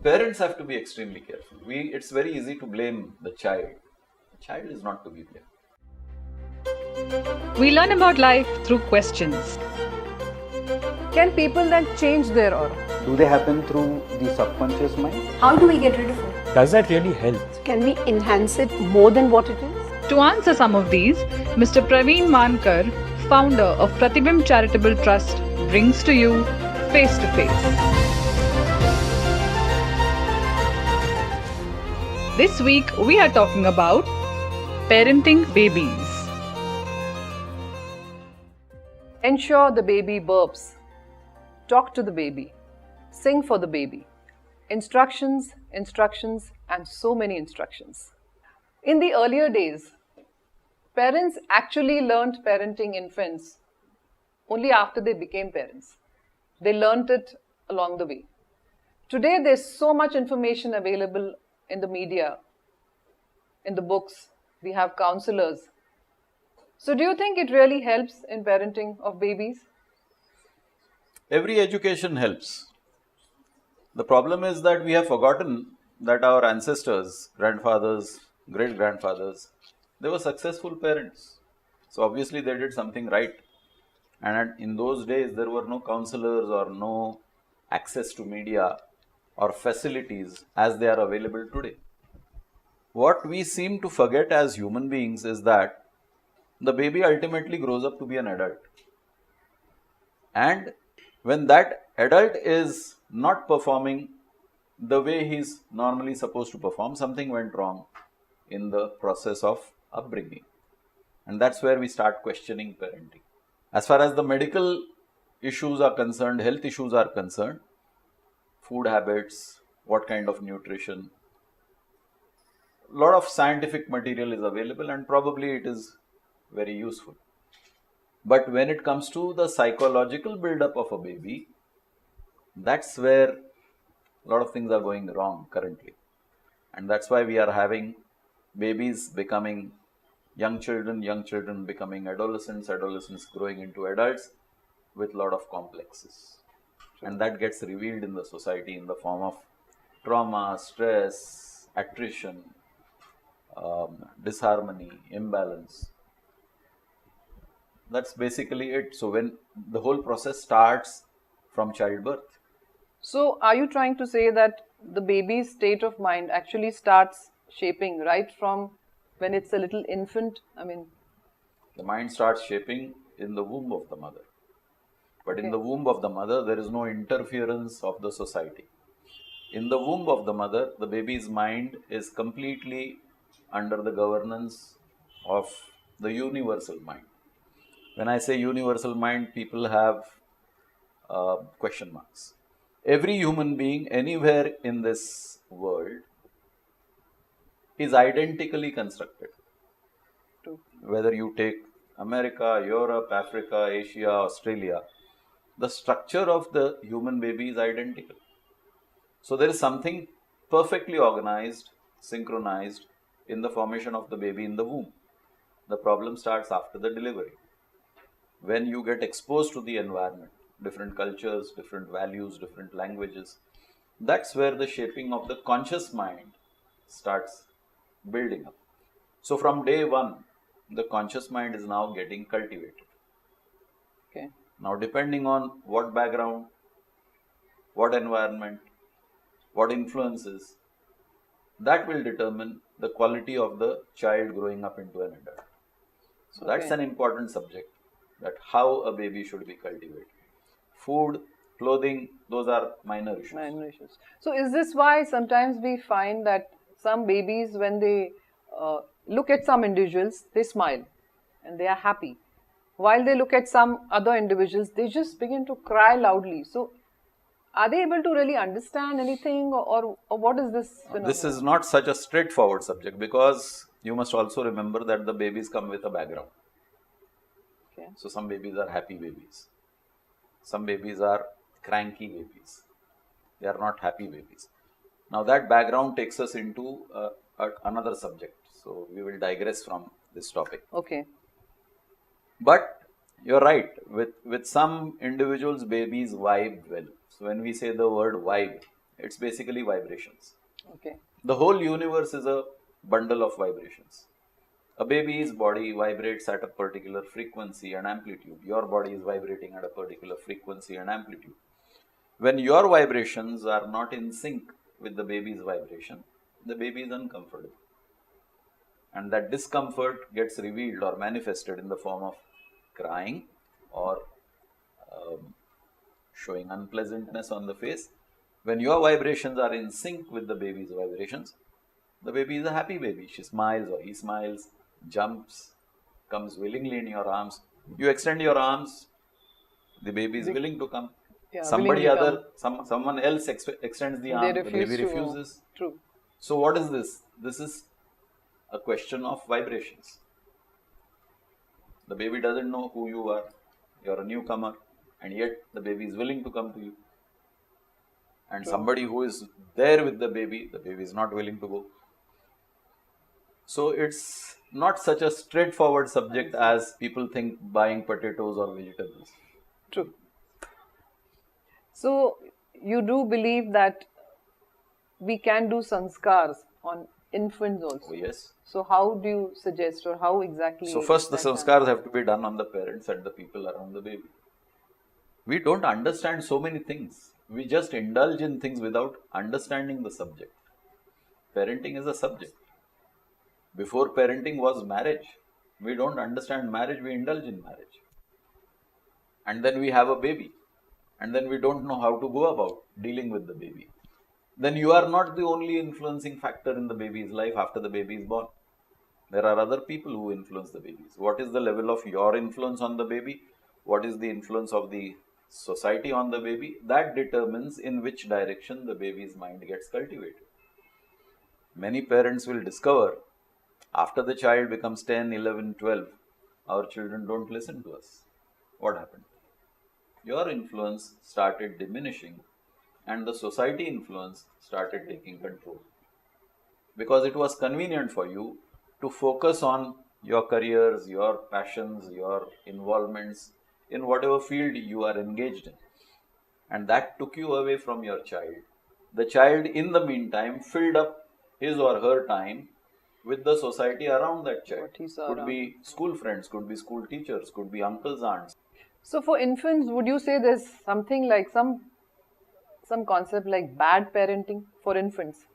Parents have to be extremely careful. It's very easy to blame the child. The child is not to be blamed. We learn about life through questions. Can people then change their aura? Do they happen through the subconscious mind? How do we get rid of it? Does that really help? Can we enhance it more than what it is? To answer some of these, Mr. Praveen Mankar, founder of Pratibimb Charitable Trust, brings to you Face to Face. This week we are talking about parenting babies. Ensure the baby burps. Talk to the baby. Sing for the baby. Instructions, instructions, and so many instructions. In the earlier days, parents actually learnt parenting infants only after they became parents. They learnt it along the way. Today, there's so much information available in the media, in the books. We have counselors. So do you think it really helps in parenting of babies? Every education helps. The problem is that we have forgotten that our ancestors, grandfathers, great-grandfathers, they were successful parents. So obviously they did something right. And in those days, there were no counselors or no access to media or facilities as they are available today. What we seem to forget as human beings is that the baby ultimately grows up to be an adult. And when that adult is not performing the way he's normally supposed to perform, something went wrong in the process of upbringing. And that's where we start questioning parenting. As far as the medical issues are concerned, health issues are concerned, food habits, what kind of nutrition, a lot of scientific material is available and probably it is very useful. But when it comes to the psychological build-up of a baby, that's where a lot of things are going wrong currently. And that's why we are having babies becoming young children becoming adolescents growing into adults with a lot of complexes. And that gets revealed in the society in the form of trauma, stress, attrition, disharmony, imbalance. That's basically it. So when the whole process starts from childbirth. So are you trying to say that the baby's state of mind actually starts shaping right from when it's a little infant? The mind starts shaping in the womb of the mother. But in the womb of the mother, there is no interference of the society. In the womb of the mother, the baby's mind is completely under the governance of the universal mind. When I say universal mind, people have question marks. Every human being anywhere in this world is identically constructed. Whether you take America, Europe, Africa, Asia, Australia, the structure of the human baby is identical. So there is something perfectly organized, synchronized in the formation of the baby in the womb. The problem starts after the delivery. When you get exposed to the environment, different cultures, different values, different languages, that's where the shaping of the conscious mind starts building up. So from day one, the conscious mind is now getting cultivated. Okay. Now depending on what background, what environment, what influences, that will determine the quality of the child growing up into an adult. So that's an important subject, that how a baby should be cultivated. Food, clothing, those are minor issues. So is this why sometimes we find that some babies, when they look at some individuals, they smile and they are happy. While they look at some other individuals, they just begin to cry loudly. So are they able to really understand anything, or what is this phenomenon? This is not such a straightforward subject, because you must also remember that the babies come with a background. Okay. So some babies are happy babies. Some babies are cranky babies. They are not happy babies. Now that background takes us into another subject. So we will digress from this topic. Okay. But you're right. With some individuals, babies vibe well. So when we say the word vibe, It's basically vibrations. Okay. The whole universe is a bundle of vibrations. A baby's body vibrates at a particular frequency and amplitude. Your body is vibrating at a particular frequency and amplitude. When your vibrations are not in sync with the baby's vibration, the baby is uncomfortable. And that discomfort gets revealed or manifested in the form of crying or showing unpleasantness on the face. When your vibrations are in sync with the baby's vibrations, the baby is a happy baby. She smiles or he smiles, jumps, comes willingly in your arms. You extend your arms, the baby is willing to come. Yeah, Somebody willingly other, someone else extends the They arm, the refuse baby to. refuses. True. So what is this? This is a question of vibrations. The baby doesn't know who you are. You're a newcomer, and yet the baby is willing to come to you. And somebody who is there with the baby is not willing to go. So it's not such a straightforward subject as people think buying potatoes or vegetables. True. So you do believe that we can do sanskars on infants also. Oh, yes. So how do you suggest, or how exactly? So first the is that sanskars have to be done on the parents and the people around the baby. We don't understand so many things. We just indulge in things without understanding the subject. Parenting is a subject. Before parenting was marriage. We don't understand marriage, we indulge in marriage. And then we have a baby. And then we don't know how to go about dealing with the baby. Then you are not the only influencing factor in the baby's life after the baby is born. There are other people who influence the babies. What is the level of your influence on the baby? What is the influence of the society on the baby? That determines in which direction the baby's mind gets cultivated. Many parents will discover after the child becomes 10, 11, 12, our children don't listen to us. What happened? Your influence started diminishing and the society influence started taking control. Because it was convenient for you to focus on your careers, your passions, your involvements in whatever field you are engaged in. And that took you away from your child. The child in the meantime filled up his or her time with the society around that child. What he saw Could around. be school friends, could be school teachers, could be uncles, aunts. So for infants, would you say there's something like some concept like bad parenting for infants?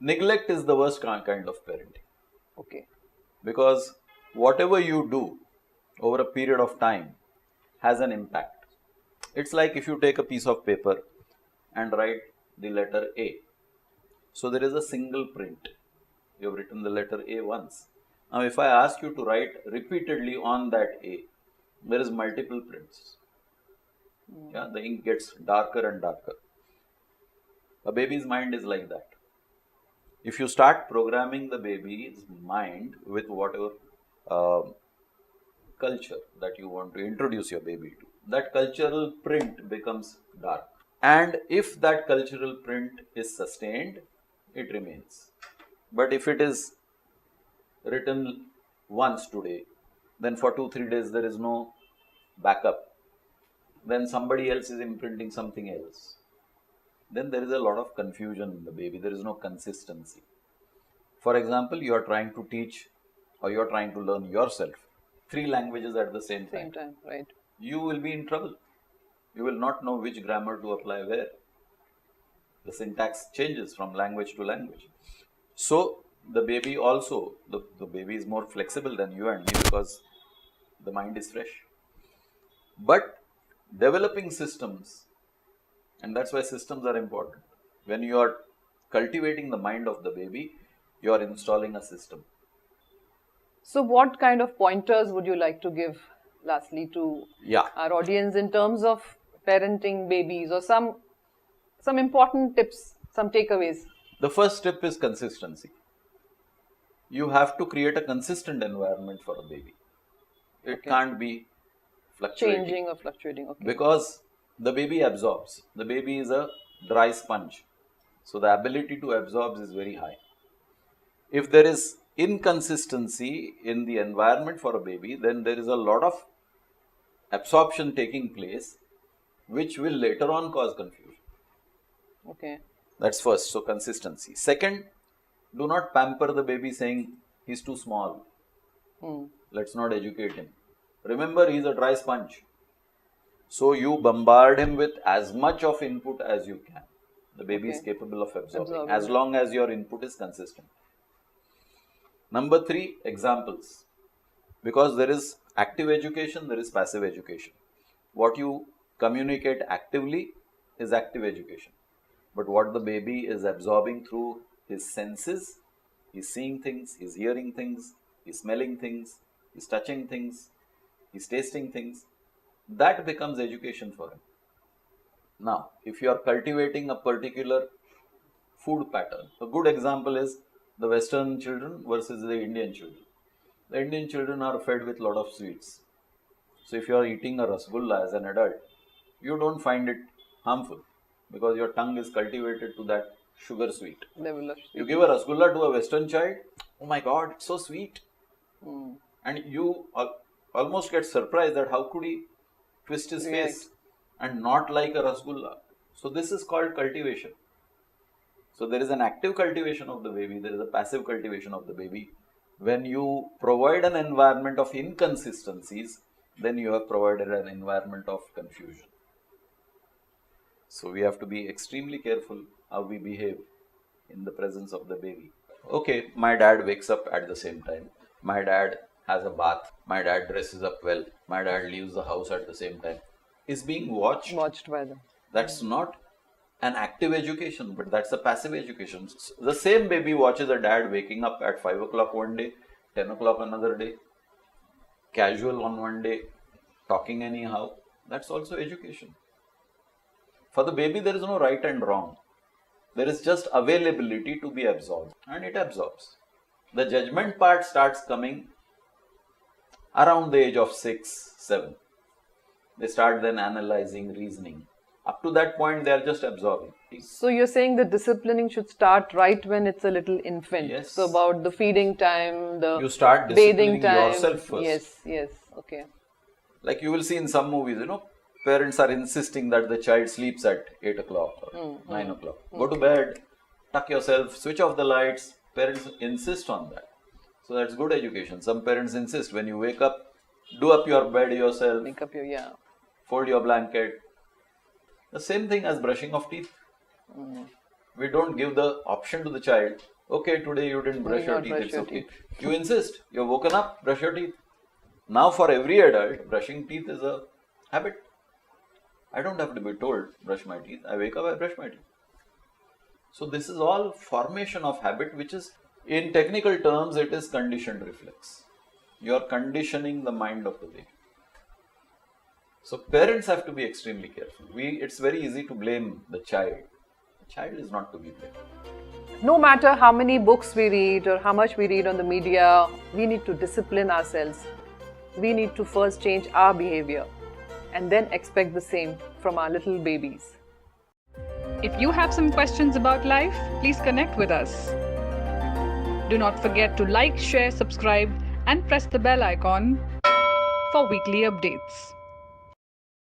Neglect is the worst kind of parenting. Okay. Because whatever you do over a period of time has an impact. It's like if you take a piece of paper and write the letter A. So there is a single print. You have written the letter A once. Now if I ask you to write repeatedly on that A, there is multiple prints. Yeah, the ink gets darker and darker. A baby's mind is like that. If you start programming the baby's mind with whatever culture that you want to introduce your baby to, that cultural print becomes dark. And if that cultural print is sustained, it remains. But if it is written once today, then for 2-3 days there is no backup. Then somebody else is imprinting something else. Then there is a lot of confusion in the baby. There is no consistency. For example, you are trying to teach or you are trying to learn yourself 3 languages at the same time. Right. You will be in trouble. You will not know which grammar to apply where. The syntax changes from language to language. So the baby also, the baby is more flexible than you and me because the mind is fresh. But developing systems, and that's why systems are important. When you are cultivating the mind of the baby, you are installing a system. So what kind of pointers would you like to give lastly to our audience in terms of parenting babies, or some important tips, some takeaways? The first step is consistency. You have to create a consistent environment for a baby. It can't be fluctuating. Changing or fluctuating, okay. Because the baby absorbs. The baby is a dry sponge. So the ability to absorb is very high. If there is inconsistency in the environment for a baby, then there is a lot of absorption taking place, which will later on cause confusion. Okay. That's first, so consistency. Second, do not pamper the baby saying he's too small. Let's not educate him. Remember, he's a dry sponge. So you bombard him with as much of input as you can. The baby is capable of absorbing as long as your input is consistent. Number 3, examples. Because there is active education, there is passive education. What you communicate actively is active education. But what the baby is absorbing through his senses, he's seeing things, he's hearing things, he's smelling things, he's touching things, he's tasting things, that becomes education for him. Now, if you are cultivating a particular food pattern, a good example is the Western children versus the Indian children. The Indian children are fed with a lot of sweets. So if you are eating a rasgulla as an adult, you don't find it harmful because your tongue is cultivated to that sugar sweet. You give a rasgulla to a Western child, oh my God, it's so sweet. And you almost get surprised that how could he twist his face and not like a rasgulla. So this is called cultivation. So there is an active cultivation of the baby, there is a passive cultivation of the baby. When you provide an environment of inconsistencies, then you have provided an environment of confusion. So we have to be extremely careful how we behave in the presence of the baby. Okay, my dad wakes up at the same time. My dad has a bath. My dad dresses up well. My dad leaves the house at the same time. Is being watched. Watched by them. That's not an active education, but that's a passive education. The same baby watches a dad waking up at 5 o'clock one day, 10 o'clock another day, casual on one day, talking anyhow. That's also education. For the baby, there is no right and wrong. There is just availability to be absorbed, and it absorbs. The judgment part starts coming around the age of 6, 7. They start then analyzing, reasoning. Up to that point, they are just absorbing. So you're saying the disciplining should start right when it's a little infant. Yes. So about the feeding time, the you start bathing disciplining time. yourself first. Yes, okay. Like you will see in some movies, parents are insisting that the child sleeps at 8 o'clock or 9 o'clock. Go to bed, tuck yourself, switch off the lights. Parents insist on that. So that's good education. Some parents insist when you wake up, do up your bed yourself. Make up your, Fold your blanket. The same thing as brushing of teeth. We don't give the option to the child, okay, today you didn't brush your teeth, it's okay. You insist, you're woken up, brush your teeth. Now for every adult, brushing teeth is a habit. I don't have to be told, brush my teeth. I wake up, I brush my teeth. So this is all formation of habit, which is, in technical terms, it is conditioned reflex. You are conditioning the mind of the baby. So parents have to be extremely careful. It's very easy to blame the child. The child is not to be blamed. No matter how many books we read or how much we read on the media, we need to discipline ourselves. We need to first change our behavior and then expect the same from our little babies. If you have some questions about life, please connect with us. Do not forget to like, share, subscribe, and press the bell icon for weekly updates.